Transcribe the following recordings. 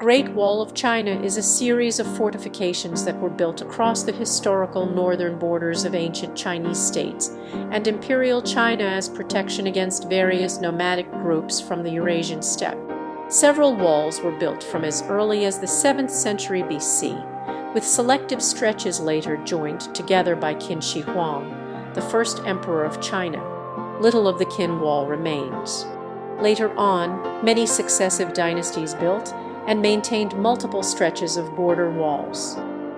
Great Wall of China is a series of fortifications that were built across the historical northern borders of ancient Chinese states and Imperial China as protection against various nomadic groups from the Eurasian Steppe. Several walls were built from as early as the 7th century BC, with selective stretches later joined together by Qin Shi Huang, the first emperor of China. Little of the Qin Wall remains. Later on, many successive dynasties built and maintained multiple stretches of border walls.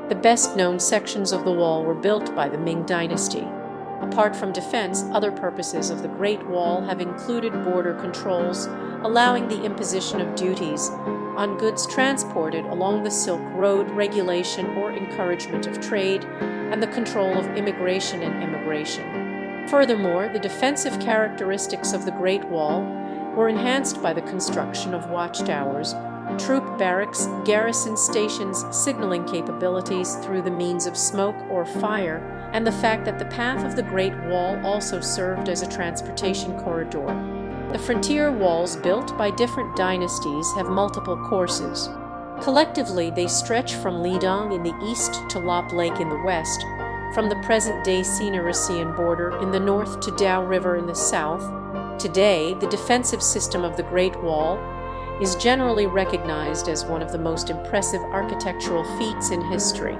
The best-known sections of the wall were built by the Ming dynasty. Apart from defense, other purposes of the Great Wall have included border controls, allowing the imposition of duties on goods transported along the Silk Road, regulation or encouragement of trade, and the control of immigration and emigration. Furthermore, the defensive characteristics of the Great Wall were enhanced by the construction of watchtowers, troop barracks, garrison stations, signaling capabilities through the means of smoke or fire, and the fact that the path of the Great Wall also served as a transportation corridor. The frontier walls built by different dynasties have multiple courses. Collectively, they stretch from Lidong in the east to Lop Lake in the west, from the present-day Sino-Eurasian border in the north to Dao River in the south. Today, the defensive system of the Great Wall is generally recognized as one of the most impressive architectural feats in history.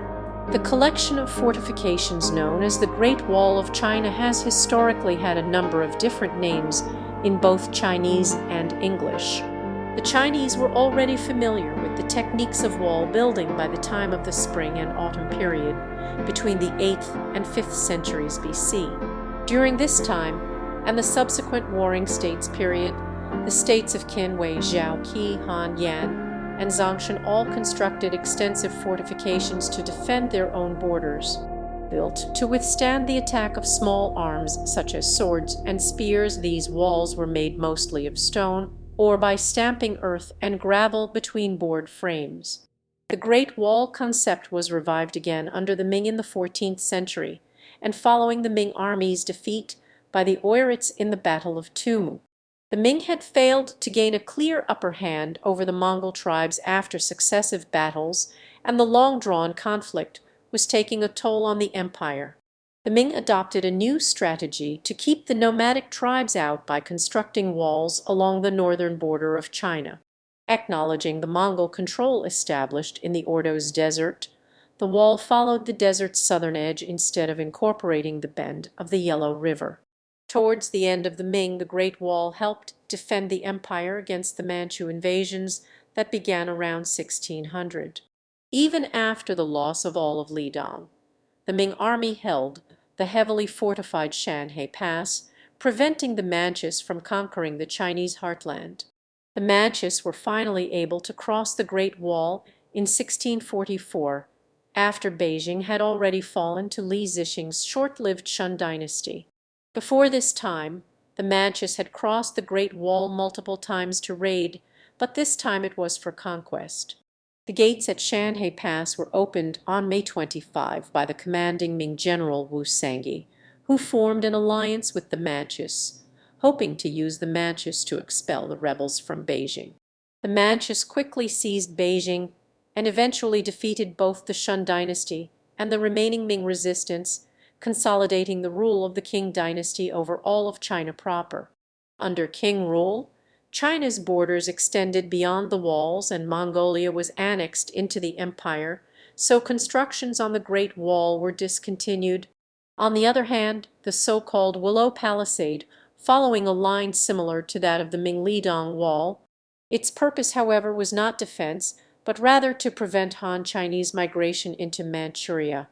The collection of fortifications known as the Great Wall of China has historically had a number of different names in both Chinese and English. The Chinese were already familiar with the techniques of wall building by the time of the Spring and Autumn period, between the 8th and 5th centuries BC. During this time, and the subsequent Warring States period, the states of Qin, Wei, Zhao, Qi, Han, Yan, and Zongshan all constructed extensive fortifications to defend their own borders. Built to withstand the attack of small arms such as swords and spears, these walls were made mostly of stone or by stamping earth and gravel between board frames. The Great Wall concept was revived again under the Ming in the 14th century, and following the Ming army's defeat by the Oirats in the Battle of Tumu. The Ming had failed to gain a clear upper hand over the Mongol tribes after successive battles, and the long-drawn conflict was taking a toll on the empire. The Ming adopted a new strategy to keep the nomadic tribes out by constructing walls along the northern border of China. Acknowledging the Mongol control established in the Ordos Desert, the wall followed the desert's southern edge instead of incorporating the bend of the Yellow River. Towards the end of the Ming, the Great Wall helped defend the empire against the Manchu invasions that began around 1600. Even after the loss of all of Lidong, the Ming army held the heavily fortified Shanhai Pass, preventing the Manchus from conquering the Chinese heartland. The Manchus were finally able to cross the Great Wall in 1644, after Beijing had already fallen to Li Zixing's short-lived Shun dynasty. Before this time, the Manchus had crossed the Great Wall multiple times to raid, but this time it was for conquest. The gates at Shanhai Pass were opened on May 25 by the commanding Ming general Wu Sangui, who formed an alliance with the Manchus, hoping to use the Manchus to expel the rebels from Beijing. The Manchus quickly seized Beijing and eventually defeated both the Shun dynasty and the remaining Ming resistance, consolidating the rule of the Qing dynasty over all of China proper. Under Qing rule, China's borders extended beyond the walls and Mongolia was annexed into the empire, so constructions on the Great Wall were discontinued. On the other hand, the so-called Willow Palisade, following a line similar to that of the Ming-Lidong Wall. Its purpose, however, was not defense, but rather to prevent Han Chinese migration into Manchuria,